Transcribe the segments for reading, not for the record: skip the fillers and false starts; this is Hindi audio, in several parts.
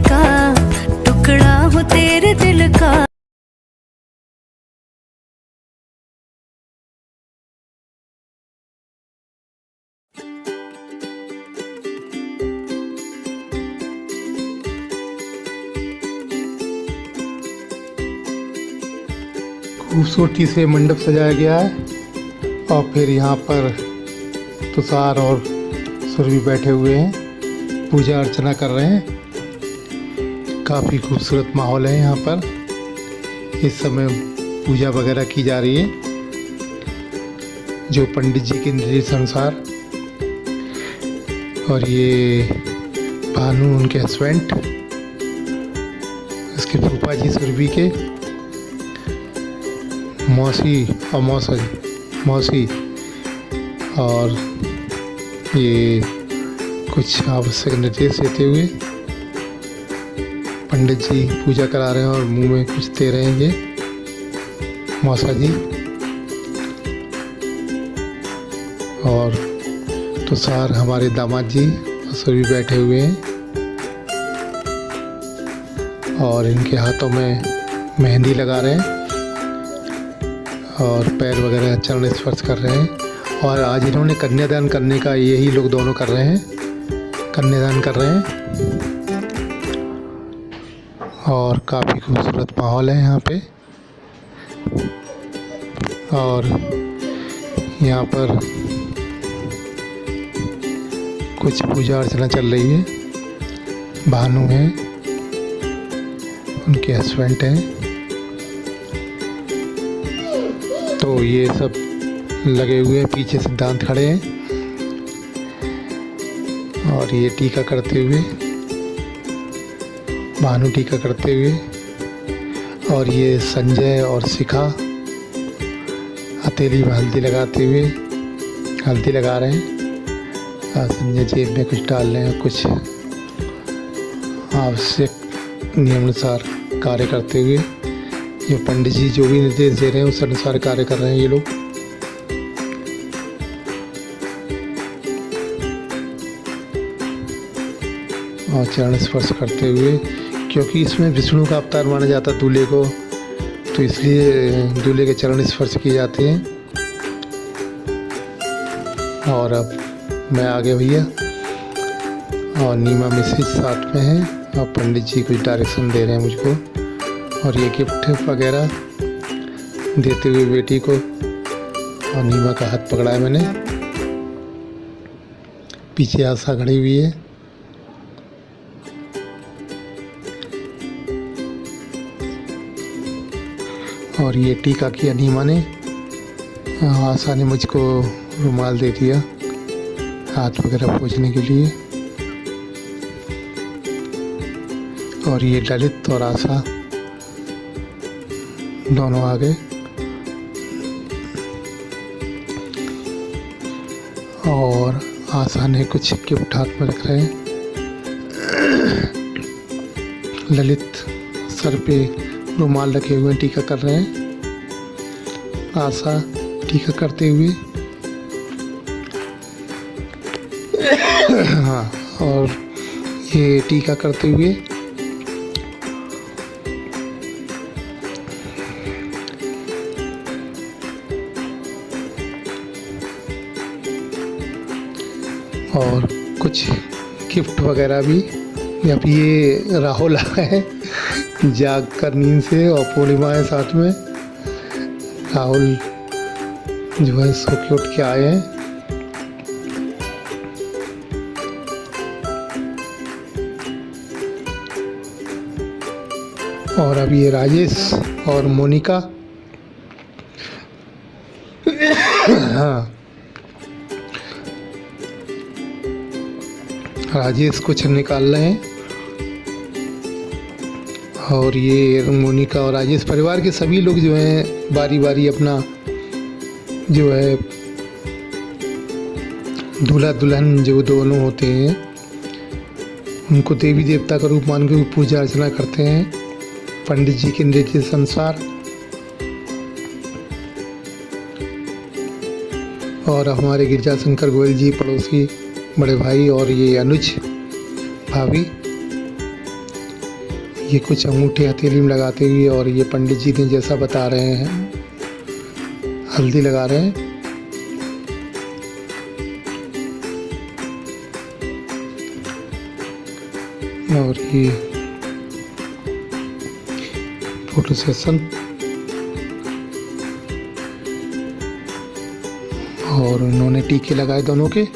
का, टुकड़ा हूँ तेरे दिल का। खूबसूरती से मंडप सजाया गया है और फिर यहाँ पर तुषार और सुरभि बैठे हुए हैं, पूजा अर्चना कर रहे हैं। काफ़ी खूबसूरत माहौल है यहाँ पर। इस समय पूजा वगैरह की जा रही है जो पंडित जी के निर्देश अनुसार। और ये भानु उनके हस्बैंड, इसके फूफा जी सुरभि के, मौसी और मौसी और ये कुछ आवश्यक निर्देश देते हुए पंडित जी पूजा करा रहे हैं और मुंह में कुछ दे रहे हैं ये मौसा जी। और तुषार हमारे दामाद जी और सभी बैठे हुए हैं और इनके हाथों में मेहंदी लगा रहे हैं और पैर वगैरह चरण स्पर्श कर रहे हैं। और आज इन्होंने कन्यादान करने का, यही लोग दोनों कर रहे हैं, कन्यादान कर रहे हैं। और काफ़ी खूबसूरत माहौल है यहाँ पे। और यहाँ पर कुछ पूजा अर्चना चल रही है। भानु है, उनके हस्बैंड हैं, तो ये सब लगे हुए हैं। पीछे सिद्धांत खड़े हैं और ये टीका करते हुए, भानु टीका करते हुए, और ये संजय और शिखा हथेली में हल्दी लगाते हुए हल्दी लगा रहे हैं। संजय जेब में कुछ डाल रहे हैं, कुछ आवश्यक नियमानुसार कार्य करते हुए। ये पंडित जी जो भी निर्देश दे रहे हैं उस अनुसार कार्य कर रहे हैं ये लोग। और चरण स्पर्श करते हुए, क्योंकि इसमें विष्णु का अवतार माना जाता है दूल्हे को, तो इसलिए दूल्हे के चरण स्पर्श किए जाते हैं। और अब मैं आगे भैया, और नीमा मिश्री साथ में है और पंडित जी कुछ डायरेक्शन दे रहे हैं मुझको। और ये गिफ्ट वगैरह देते हुए बेटी को, और नीमा का हाथ पकड़ा है मैंने। पीछे आशा खड़ी हुई है। और ये टीका किया नीमा ने, आशा ने मुझको रुमाल दे दिया हाथ वगैरह पोंछने के लिए। और ये ललित और आशा दोनों आ गए। और आशा ने कुछ गिफ्ट हाथ में रख रहे हैं। ललित सर पे रुमाल रखे हुए टीका कर रहे हैं। आशा टीका करते हुए, हाँ, और ये टीका करते हुए और कुछ गिफ्ट वगैरह भी। अब ये राहुल आए हैं जाग कर नींद से, और पूर्णिमा है साथ में। राहुल जो है सो के उठ के आए हैं। और अब ये राजेश और मोनिका, हाँ, राजेश कुछ निकाल रहे हैं। और ये मोनिका और राजेश परिवार के सभी लोग जो हैं बारी बारी अपना जो है दूल्हा दुल्हन जो दोनों होते हैं उनको देवी देवता का रूप मान के पूजा अर्चना करते हैं पंडित जी के निर्देश अनुसार। और हमारे गिरजा शंकर गोयल जी पड़ोसी बड़े भाई, और ये अनुज भाभी, ये कुछ अंगूठे हथेली में लगाते हुए, और ये पंडित जी ने जैसा बता रहे हैं हल्दी लगा रहे हैं। और ये फोटो सेशन, और उन्होंने टीके लगाए दोनों के।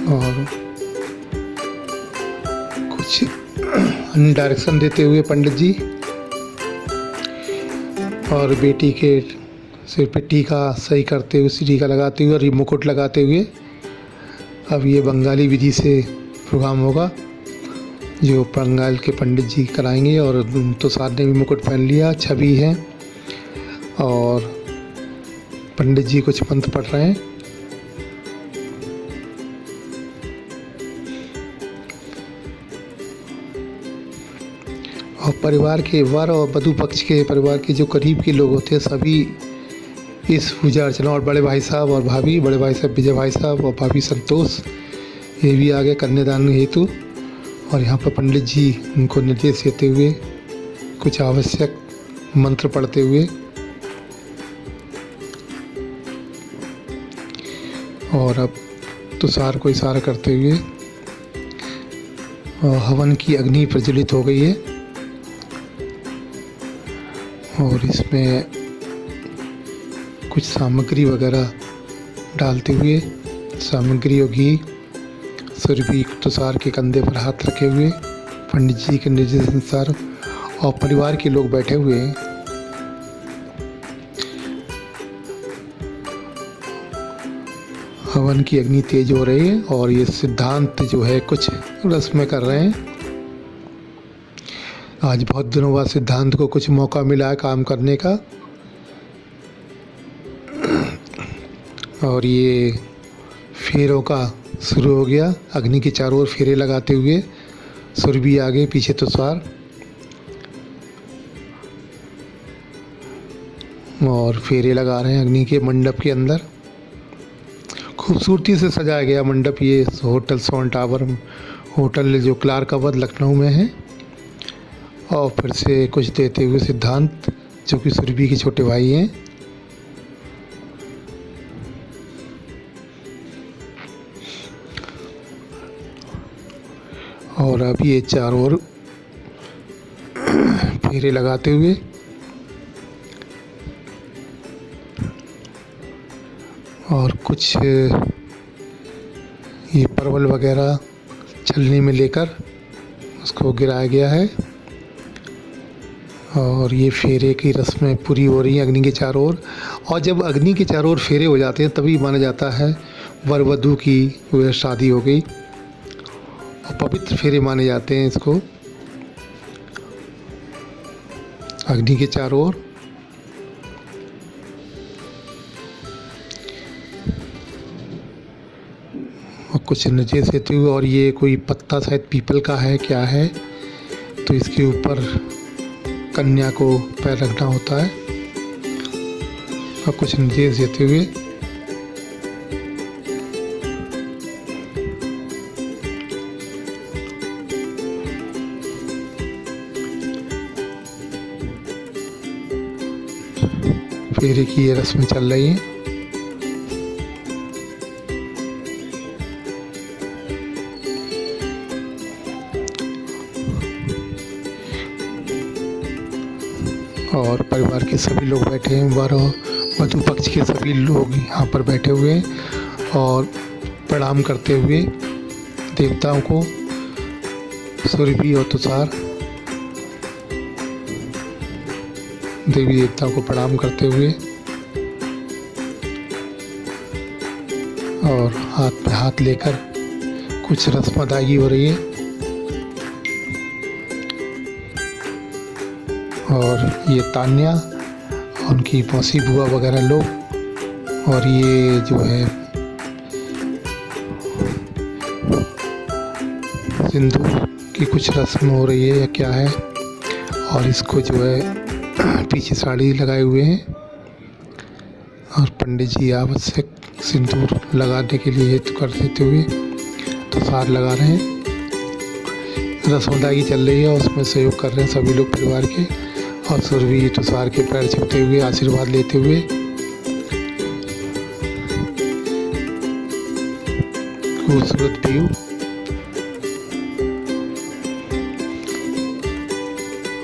और कुछ डायरेक्शन देते हुए पंडित जी, और बेटी के सिर पे टीका सही करते हुए, टीका लगाते हुए और ये मुकुट लगाते हुए। अब ये बंगाली विधि से प्रोग्राम होगा जो बंगाल के पंडित जी कराएंगे। और तुषार ने भी मुकुट पहन लिया, छवि है, और पंडित जी कुछ मंत्र पढ़ रहे हैं। और परिवार के वर और वधू पक्ष के परिवार के जो करीब के लोग होते हैं सभी इस पूजा अर्चना, और बड़े भाई साहब और भाभी, बड़े भाई साहब विजय भाई साहब और भाभी संतोष, ये भी आ गए कन्यादान हेतु। और यहाँ पर पंडित जी उनको निर्देश देते हुए, कुछ आवश्यक मंत्र पढ़ते हुए, और अब तुषार को इशारा करते हुए, और हवन की अग्नि प्रज्वलित हो गई है। और इसमें कुछ सामग्री वगैरह डालते हुए, सामग्री और घी, सुरभि तुषार के कंधे पर हाथ रखे हुए पंडित जी के निर्देश अनुसार, और परिवार के लोग बैठे हुए हैं। हवन की अग्नि तेज हो रही है, और ये सिद्धांत जो है कुछ रस्में कर रहे हैं। आज बहुत दिनों बाद सिद्धांत को कुछ मौका मिला है काम करने का। और ये फेरों का शुरू हो गया, अग्नि के चारों ओर फेरे लगाते हुए, सुरभि आगे पीछे तुषार, और फेरे लगा रहे हैं अग्नि के मंडप के अंदर। खूबसूरती से सजाया गया मंडप, ये होटल सोन टावर होटल जो क्लार्क अवध लखनऊ में है। और फिर से कुछ देते हुए सिद्धांत, जो कि सुरभि के छोटे भाई हैं। और अब ये चारों ओर फेरे लगाते हुए, और कुछ ये परवल वगैरह छलनी में लेकर उसको गिराया गया है। और ये फेरे की रस्में पूरी हो रही हैं अग्नि के चारों ओर। और जब अग्नि के चारों ओर फेरे हो जाते हैं तभी माना जाता है वर वधू की वह शादी हो गई, और पवित्र फेरे माने जाते हैं इसको अग्नि के चारों ओर। और कुछ निर्देश देते हुए, और ये कोई पत्ता शायद पीपल का है क्या है, तो इसके ऊपर कन्या को पैर रखना होता है। और कुछ निर्देश देते हुए फेरे की ये रस्में चल रही हैं। और परिवार के सभी लोग बैठे हैं, वर और वधू पक्ष के सभी लोग यहाँ पर बैठे हुए हैं और प्रणाम करते हुए देवताओं को, सुरभि और तुषार देवी देवताओं को प्रणाम करते हुए, और हाथ में हाथ लेकर कुछ रस्म अदायगी हो रही है। और ये तान्या, उनकी मौसी बुआ वगैरह लोग, और ये जो है सिंदूर की कुछ रस्म हो रही है या क्या है। और इसको जो है पीछे साड़ी लगाए हुए हैं, और पंडित जी आवश्यक सिंदूर लगाने के लिए हेतु कर देते हुए तुषार लगा रहे हैं। रसमदाई चल रही है, उसमें सहयोग कर रहे हैं सभी लोग परिवार के। और सुरभि तुषार के पैर छूते हुए आशीर्वाद लेते हुए। खूबसूरत व्यू।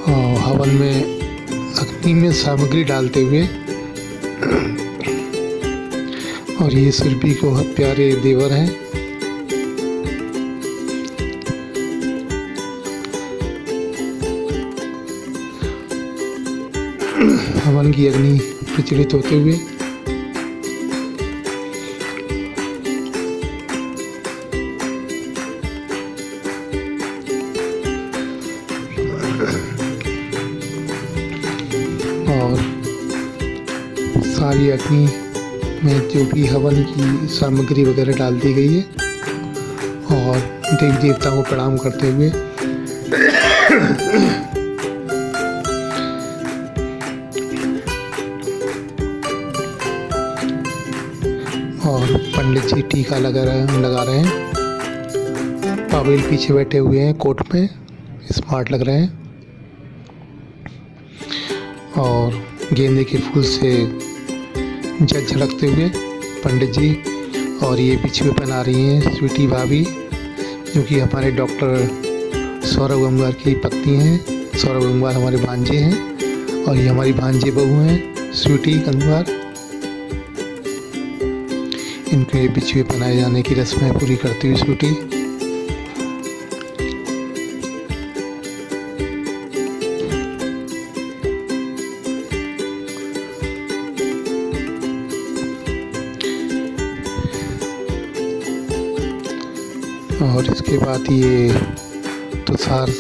और हवन में अग्नि में सामग्री डालते हुए। और ये सुरभि को बहुत प्यारे देवर हैं। हवन की अग्नि प्रज्वलित होते हुए। और सारी अग्नि में जो भी हवन की सामग्री वगैरह डाल दी गई है। और देवी देवताओं को प्रणाम करते हुए और पंडित जी टीका लगा रहे हैं। पावेल पीछे बैठे हुए हैं, कोट में स्मार्ट लग रहे हैं। और गेंदे के फूल से झलकते हुए पंडित जी। और ये पीछे में पहना रही हैं स्वीटी भाभी, जो कि हमारे डॉक्टर सौरभ गंगवार की पत्नी हैं। सौरभ गंगवार हमारे भांजे हैं और ये हमारी भांजे बहू हैं स्वीटी गंगवार। इनके बिछुए पहनाए जाने की रस्में पूरी करती हुई स्वीटी। और इसके बाद ये तुषार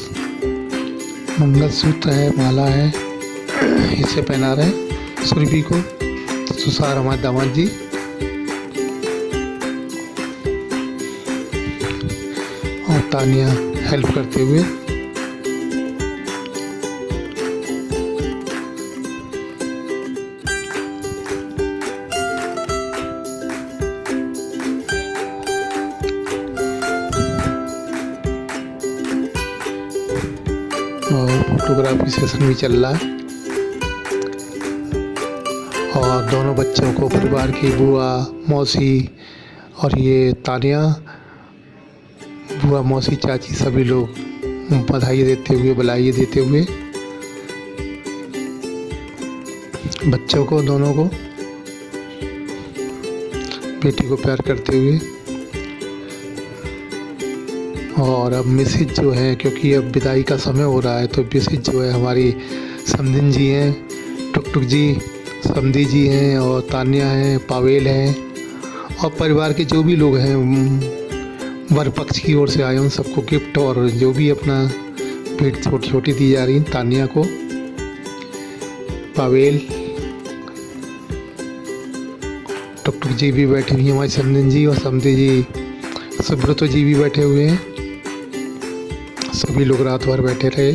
मंगलसूत्र है, माला है, इसे पहना रहे हैं सुरभि को। तुषार हमारे दामाद जी। और तानिया हेल्प करते हुए। और फोटोग्राफी सेशन भी चल रहा है। और दोनों बच्चों को परिवार की बुआ, मौसी और ये तानिया, बुआ, मौसी, चाची सभी लोग बधाई देते हुए, बधाई देते हुए बच्चों को, दोनों को, बेटी को प्यार करते हुए। और अब मिसेज जो है, क्योंकि अब विदाई का समय हो रहा है, तो मिसेज जो है हमारी समधिन जी हैं, टुकटुक जी, समधी जी हैं, और तान्या हैं, पावेल हैं, और परिवार के जो भी लोग हैं वर पक्ष की ओर से आए उन सबको गिफ्ट और जो भी अपना भेंट छोटी छोटी दी जा रही। तान्या को, पावेल, टुकटुक जी भी बैठे हुए हैं, हमारी समधिन जी, और समधी जी सुब्रतो जी भी बैठे हुए हैं। सभी लोग रात भर बैठे रहे।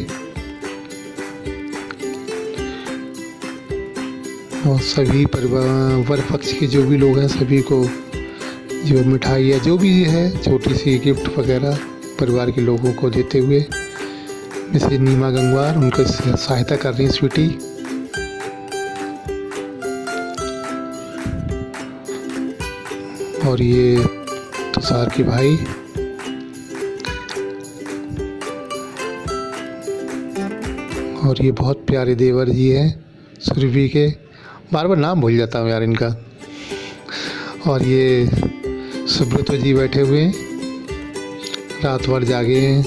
और सभी परिवार वर पक्ष के जो भी लोग हैं सभी को जो मिठाई या जो भी है छोटी सी गिफ्ट वगैरह परिवार के लोगों को देते हुए मिसेज नीमा गंगवार उनको सहायता कर रही स्वीटी। और ये तुषार के भाई। और ये बहुत प्यारे देवर जी हैं सुरभि के, बार बार नाम भूल जाता हूँ यार इनका। और ये सुब्रतो जी बैठे हुए हैं, रात भर जागे हैं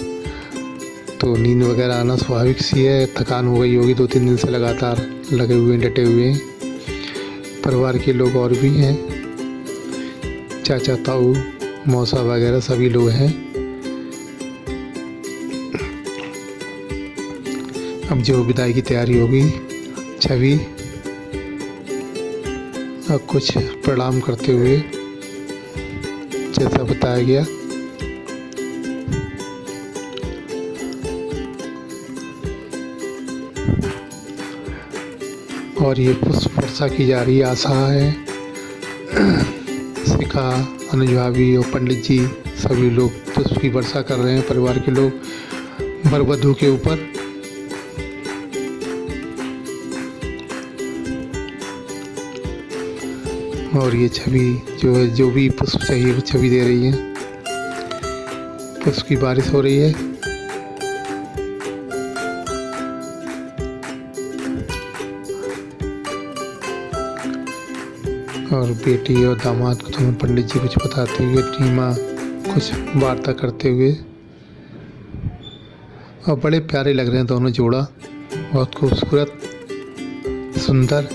तो नींद वगैरह आना स्वाभाविक सी है। थकान हो गई होगी, 2-3 दिन से लगातार लगे हुए डटे हुए हैं। परिवार के लोग और भी हैं, चाचा, ताऊ, मौसा वगैरह सभी लोग हैं। अब जो विदाई की तैयारी होगी, छवि अब कुछ प्रणाम करते हुए जैसा बताया गया। और ये पुष्प वर्षा की जा रही आशा है। शिखा, अनुज भाभी और पंडित जी सभी लोग पुष्प की वर्षा कर रहे हैं परिवार के लोग वर वधू के ऊपर। और ये छवि जो है, जो भी पुष्प चाहिए वो छवि दे रही है। पुष्प की बारिश हो रही है। और बेटी और दामाद को दोनों पंडित जी कुछ बताते हुए, टीमा कुछ वार्ता करते हुए, और बड़े प्यारे लग रहे हैं दोनों जोड़ा, बहुत खूबसूरत, सुंदर।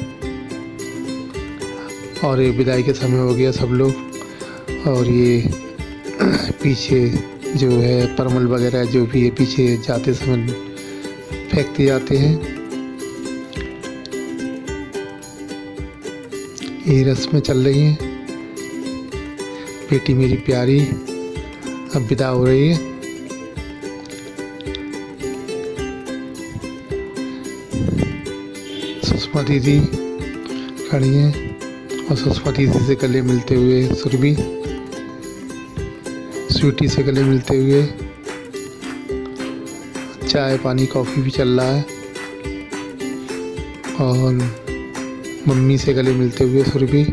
और ये विदाई के समय हो गया सब लोग। और ये पीछे जो है परमल वगैरह जो भी है पीछे जाते समय फेंकते जाते हैं। ये रस्में चल रही हैं। बेटी मेरी प्यारी अब विदा हो रही है। सुषमा दीदी खड़ी हैं और सुषमा दीदी से गले मिलते हुए सुरभि, स्वीटी से गले मिलते हुए, चाय पानी कॉफ़ी भी चल रहा है। और मम्मी से गले मिलते हुए सुरभि,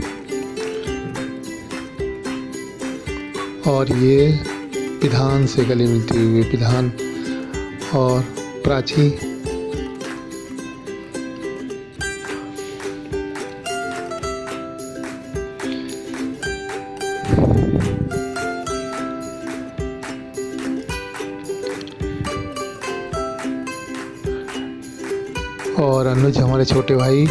और ये विधान से गले मिलते हुए विधान और प्राची। और अनुज हमारे छोटे भाई,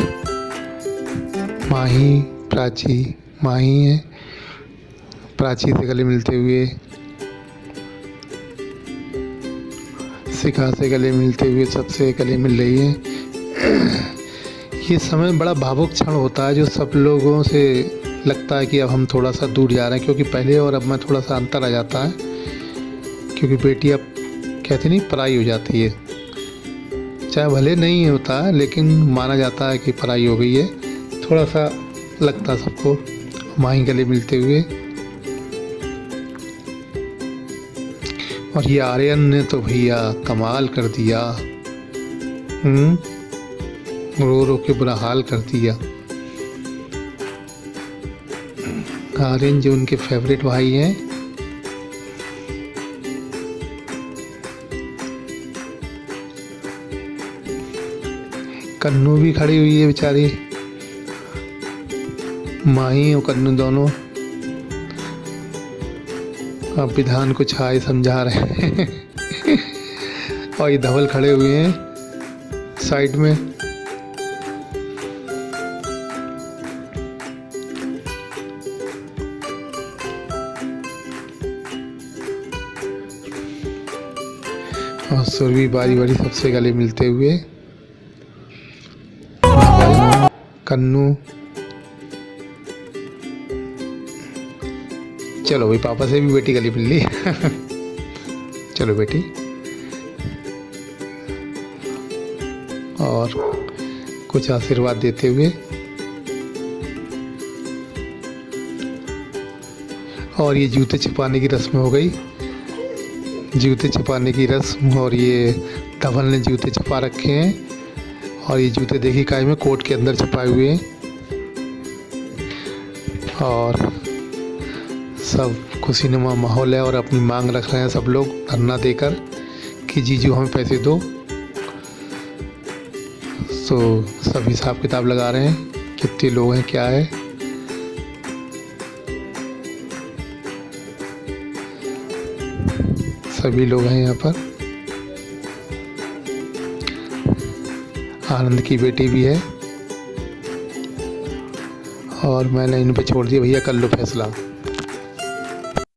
माही, प्राची, माही है, प्राची से गले मिलते हुए, शिखा से गले मिलते हुए, सबसे गले मिल रही है। ये समय बड़ा भावुक क्षण होता है जो सब लोगों से लगता है कि अब हम थोड़ा सा दूर जा रहे हैं, क्योंकि पहले और अब में थोड़ा सा अंतर आ जाता है, क्योंकि बेटी अब कहते नहीं पराई हो जाती है। चाहे भले नहीं होता है लेकिन माना जाता है कि पराई हो गई है, थोड़ा सा लगता सबको। माही गले मिलते हुए, और ये आर्यन ने तो भैया कमाल कर दिया, रो रो के बुरा हाल कर दिया। आर्यन जो उनके फेवरेट भाई हैं, कन्नू भी खड़ी हुई है बेचारी, माही और कन्नू दोनों अब विधान को छाए समझा रहे हैं। और ये धवल खड़े हुए हैं साइड में। और सुरभि बारी बारी सबसे गले मिलते हुए, कन्नू। चलो भाई, पापा से भी बेटी गले मिल ली। चलो बेटी। और कुछ आशीर्वाद देते हुए, और ये जूते छिपाने की रस्म हो गई, जूते छिपाने की रस्म। और ये धवल ने जूते छिपा रखे हैं, और ये जूते देखी काय में कोट के अंदर छुपाए हुए हैं। और सब खुशीनुमा माहौल है, और अपनी मांग रख रहे हैं सब लोग धरना देकर कि जीजू हमें पैसे दो। तो सब हिसाब किताब लगा रहे हैं कितने लोग हैं, क्या है। सभी लोग हैं यहाँ पर। आनंद की बेटी भी है, और मैंने इन पे छोड़ दिया, भैया कर लो फैसला।